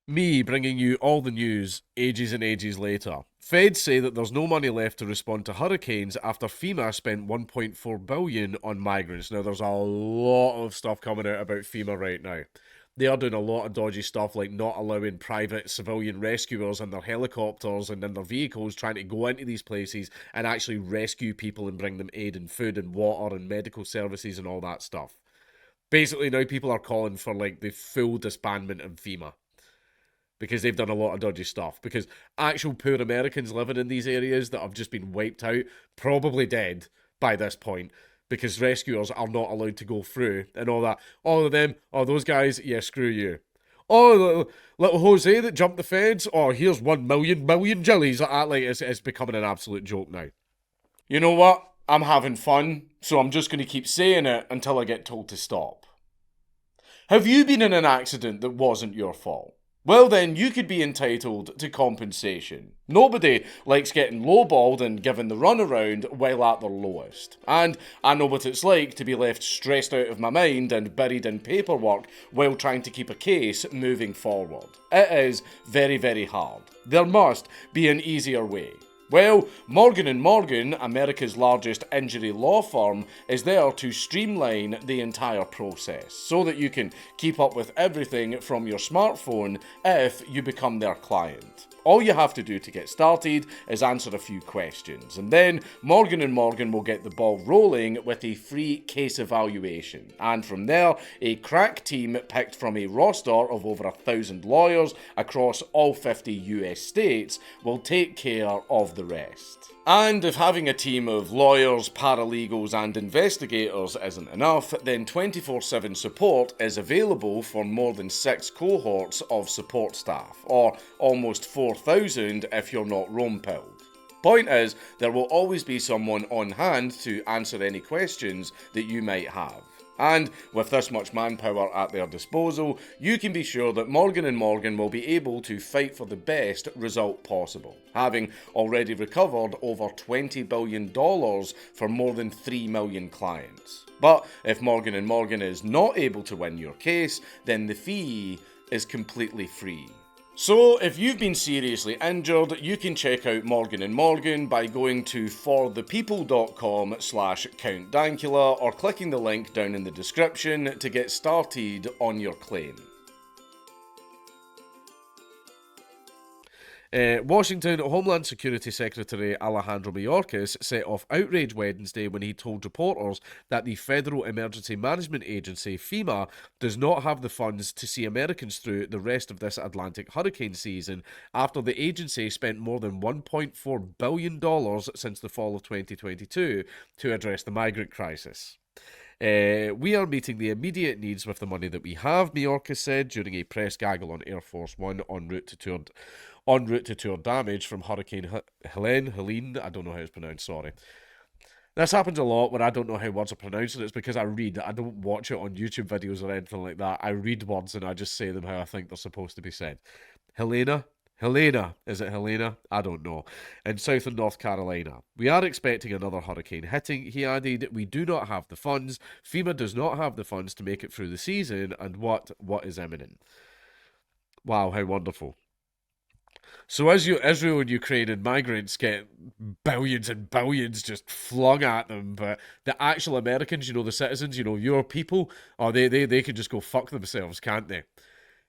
Me bringing you all the news ages and ages later. Feds say that there's no money left to respond to hurricanes after FEMA spent 1.4 billion on migrants. Now there's a lot of stuff coming out about FEMA right now. They are doing a lot of dodgy stuff like not allowing private civilian rescuers in their helicopters and in their vehicles trying to go into these places and actually rescue people and bring them aid and food and water and medical services and all that stuff. Basically now people are calling for like the full disbandment of FEMA because they've done a lot of dodgy stuff. Because actual poor Americans living in these areas that have just been wiped out, probably dead by this point, because rescuers are not allowed to go through and all that. All of them, oh, those guys, yeah, screw you. Oh, little Jose that jumped the fence, oh, here's 1 million jellies. Like, it's becoming an absolute joke now. You know what? I'm having fun, so I'm just going to keep saying it until I get told to stop. Have you been in an accident that wasn't your fault? Well, then you could be entitled to compensation. Nobody likes getting lowballed and given the runaround while at their lowest. And I know what it's like to be left stressed out of my mind and buried in paperwork while trying to keep a case moving forward. It is very, very hard. There must be an easier way. Well, Morgan & Morgan, America's largest injury law firm, is there to streamline the entire process so that you can keep up with everything from your smartphone if you become their client. All you have to do to get started is answer a few questions, and then Morgan & Morgan will get the ball rolling with a free case evaluation. And from there, a crack team picked from a roster of over 1,000 lawyers across all 50 US states will take care of the rest. And if having a team of lawyers, paralegals and investigators isn't enough, then 24/7 support is available for more than 6 cohorts of support staff, or almost 4,000 if you're not Rome-pilled. Point is, there will always be someone on hand to answer any questions that you might have. And with this much manpower at their disposal, you can be sure that Morgan & Morgan will be able to fight for the best result possible, having already recovered over $20 billion for more than 3 million clients. But if Morgan & Morgan is not able to win your case, then the fee is completely free. So, if you've been seriously injured, you can check out Morgan & Morgan by going to forthepeople.com/Count Dankula or clicking the link down in the description to get started on your claim. Washington Homeland Security Secretary Alejandro Mayorkas set off outrage Wednesday when he told reporters that the Federal Emergency Management Agency, FEMA, does not have the funds to see Americans through the rest of this Atlantic hurricane season after the agency spent more than $1.4 billion since the fall of 2022 to address the migrant crisis. We are meeting the immediate needs with the money that we have, Mayorkas said during a press gaggle on Air Force One en route to tour damage from Hurricane Helene, I don't know how it's pronounced, sorry. This happens a lot where I don't know how words are pronounced, and it's because I don't watch it on YouTube videos or anything like that. I read words and I just say them how I think they're supposed to be said. Helena, is it Helena? I don't know. In southern North Carolina. We are expecting another hurricane hitting, he added. We do not have the funds. FEMA does not have the funds to make it through the season, and what is imminent. Wow, how wonderful. So as Israel and Ukraine and migrants get billions and billions just flung at them, but the actual Americans, the citizens, your people, oh, they can just go fuck themselves, can't they?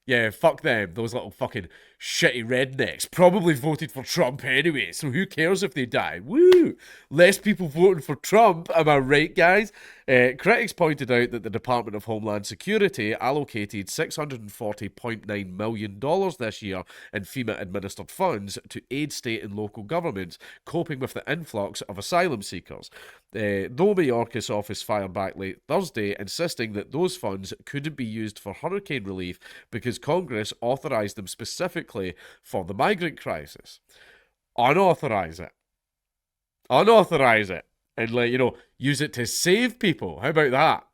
Yeah, fuck them, those little fucking shitty rednecks. Probably voted for Trump anyway, so who cares if they die? Woo! Less people voting for Trump, am I right, guys? Critics pointed out that the Department of Homeland Security allocated $640.9 million this year in FEMA-administered funds to aid state and local governments coping with the influx of asylum seekers. Though Mayorkas' office fired back late Thursday, insisting that those funds couldn't be used for hurricane relief because Congress authorised them specifically for the migrant crisis. Unauthorise it. And, use it to save people. How about that?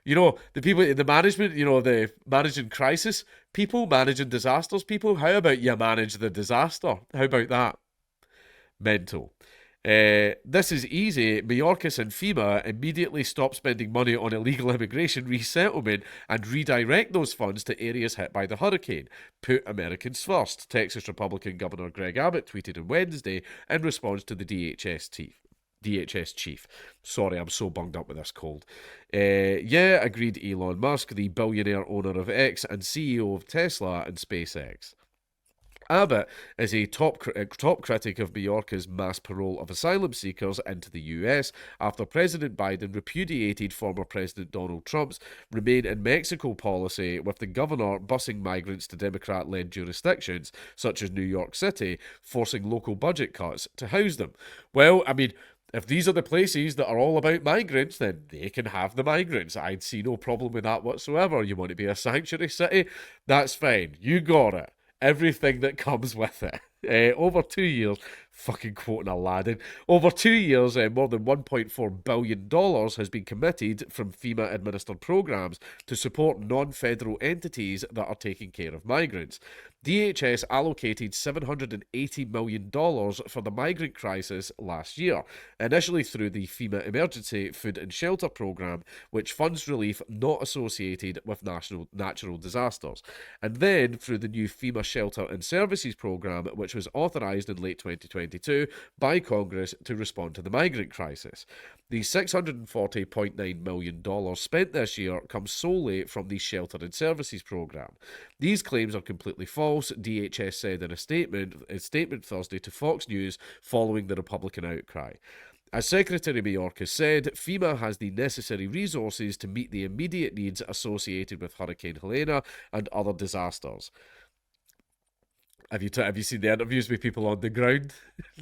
The people, the management, the managing crisis people, managing disasters people. How about you manage the disaster? How about that? Mental. This is easy. Mayorkas and FEMA immediately stop spending money on illegal immigration resettlement and redirect those funds to areas hit by the hurricane. Put Americans first, Texas Republican Governor Greg Abbott tweeted on Wednesday in response to the DHS chief. Sorry, I'm so bunged up with this cold. Yeah, agreed Elon Musk, the billionaire owner of X and CEO of Tesla and SpaceX. Abbott is a top critic of Mayorka's mass parole of asylum seekers into the US after President Biden repudiated former President Donald Trump's Remain in Mexico policy, with the governor busing migrants to Democrat-led jurisdictions such as New York City, forcing local budget cuts to house them. Well, I mean, if these are the places that are all about migrants, then they can have the migrants. I'd see no problem with that whatsoever. You want to be a sanctuary city? That's fine. You got it. Everything that comes with it. Over 2 years, fucking quoting Aladdin, over 2 years, more than $1.4 billion has been committed from FEMA administered programs to support non-federal entities that are taking care of migrants. DHS allocated $780 million for the migrant crisis last year, initially through the FEMA Emergency Food and Shelter Program, which funds relief not associated with natural disasters, and then through the new FEMA Shelter and Services Program, which was authorised in late 2022 by Congress to respond to the migrant crisis. The $640.9 million spent this year comes solely from the Shelter and Services Program. These claims are completely false, DHS said in a statement Thursday to Fox News following the Republican outcry. As Secretary Mayorkas said, FEMA has the necessary resources to meet the immediate needs associated with Hurricane Helene and other disasters. Have you seen the interviews with people on the ground?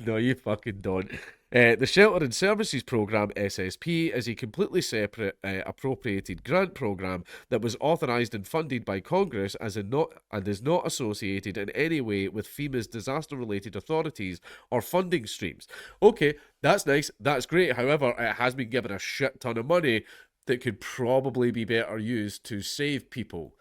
No, you fucking don't. The Shelter and Services Programme, SSP, is a completely separate appropriated grant programme that was authorised and funded by Congress and is not associated in any way with FEMA's disaster-related authorities or funding streams. Okay, that's nice, that's great. However, it has been given a shit ton of money that could probably be better used to save people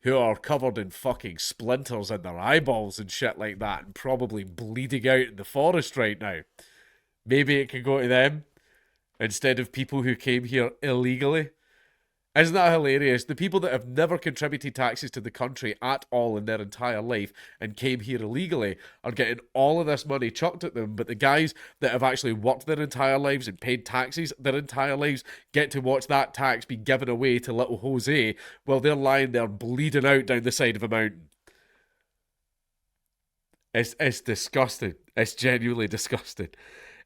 who are covered in fucking splinters in their eyeballs and shit like that and probably bleeding out in the forest right now. Maybe it could go to them instead of people who came here illegally. Isn't that hilarious? The people that have never contributed taxes to the country at all in their entire life and came here illegally are getting all of this money chucked at them, but the guys that have actually worked their entire lives and paid taxes their entire lives get to watch that tax be given away to little Jose while they're lying there bleeding out down the side of a mountain. It's disgusting. It's genuinely disgusting.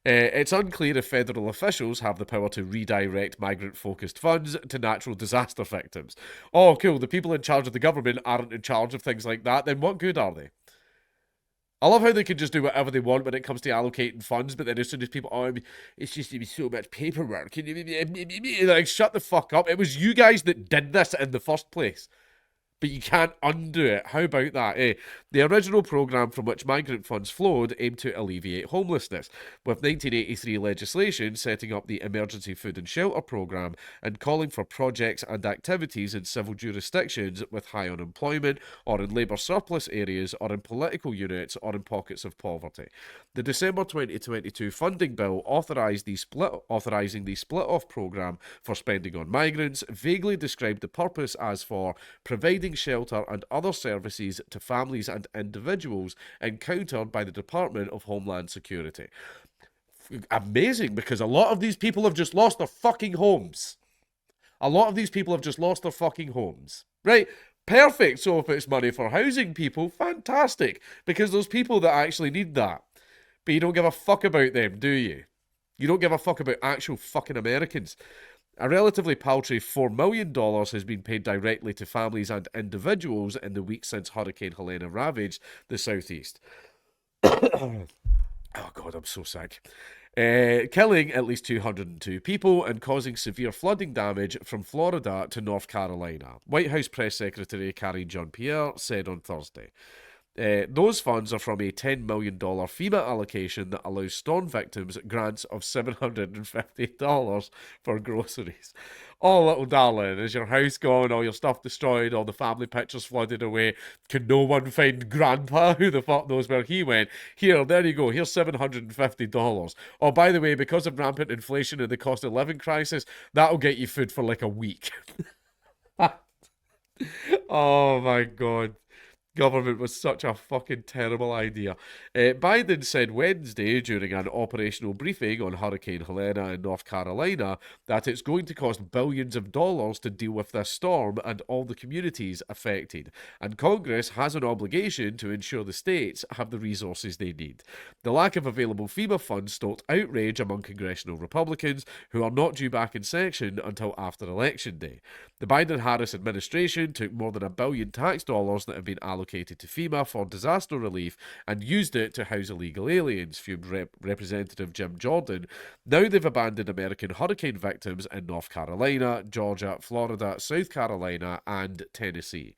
It's unclear if federal officials have the power to redirect migrant-focused funds to natural disaster victims. Oh, cool, the people in charge of the government aren't in charge of things like that, then what good are they? I love how they can just do whatever they want when it comes to allocating funds, but then as soon as people, it's just so much paperwork. Like, shut the fuck up. It was you guys that did this in the first place. But you can't undo it. How about that? The original programme from which migrant funds flowed aimed to alleviate homelessness, with 1983 legislation setting up the Emergency Food and Shelter Programme and calling for projects and activities in civil jurisdictions with high unemployment, or in labour surplus areas, or in political units, or in pockets of poverty. The December 2022 funding bill authorising the split-off programme for spending on migrants vaguely described the purpose as for providing shelter and other services to families and individuals encountered by the Department of Homeland Security. Amazing, because a lot of these people have just lost their fucking homes. A lot of these people have just lost their fucking homes. Right? Perfect. So if it's money for housing people, fantastic. Because there's people that actually need that. But you don't give a fuck about them, do you? You don't give a fuck about actual fucking Americans. A relatively paltry $4 million has been paid directly to families and individuals in the weeks since Hurricane Helene ravaged the southeast. Oh God, I'm so sick. Killing at least 202 people and causing severe flooding damage from Florida to North Carolina, White House Press Secretary Karine Jean-Pierre said on Thursday. Those funds are from a $10 million FEMA allocation that allows storm victims grants of $750 for groceries. Oh, little darling, is your house gone, all your stuff destroyed, all the family pictures flooded away? Can no one find Grandpa? Who the fuck knows where he went? Here, there you go. Here's $750. Oh, by the way, because of rampant inflation and the cost of living crisis, that'll get you food for like a week. Oh my god. Government was such a fucking terrible idea. Biden said Wednesday during an operational briefing on Hurricane Helena in North Carolina that it's going to cost billions of dollars to deal with this storm and all the communities affected. And Congress has an obligation to ensure the states have the resources they need. The lack of available FEMA funds stoked outrage among congressional Republicans who are not due back in session until after Election Day. The Biden-Harris administration took more than $1 billion tax dollars that have been allocated to FEMA for disaster relief and used it to house illegal aliens, fumed Representative Jim Jordan. Now they've abandoned American hurricane victims in North Carolina, Georgia, Florida, South Carolina, and Tennessee.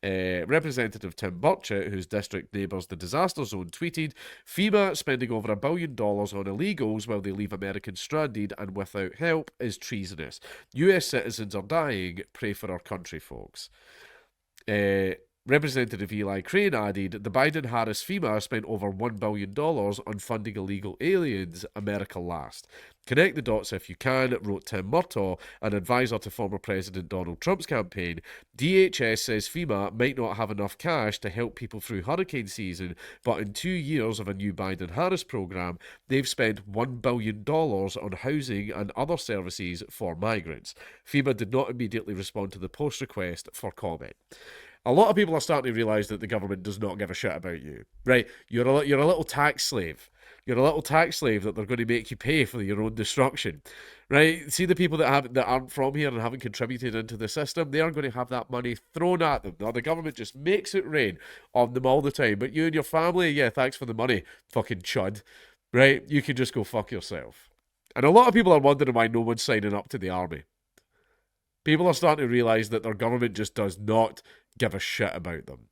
Representative Tim Burchett, whose district neighbours the disaster zone, tweeted, FEMA spending over $1 billion on illegals while they leave Americans stranded and without help is treasonous. US citizens are dying. Pray for our country, folks. Representative Eli Crane added, the Biden-Harris FEMA spent over $1 billion on funding illegal aliens, America last. Connect the dots if you can, wrote Tim Murtaugh, an advisor to former President Donald Trump's campaign. DHS says FEMA might not have enough cash to help people through hurricane season, but in 2 years of a new Biden-Harris program, they've spent $1 billion on housing and other services for migrants. FEMA did not immediately respond to the post request for comment. A lot of people are starting to realise that the government does not give a shit about you, right? You're a little tax slave. You're a little tax slave that they're going to make you pay for your own destruction, right? See the people that aren't from here and haven't contributed into the system, they are going to have that money thrown at them. Now, the government just makes it rain on them all the time. But you and your family, yeah, thanks for the money, fucking chud, right? You can just go fuck yourself. And a lot of people are wondering why no one's signing up to the army. People are starting to realise that their government just does not give a shit about them.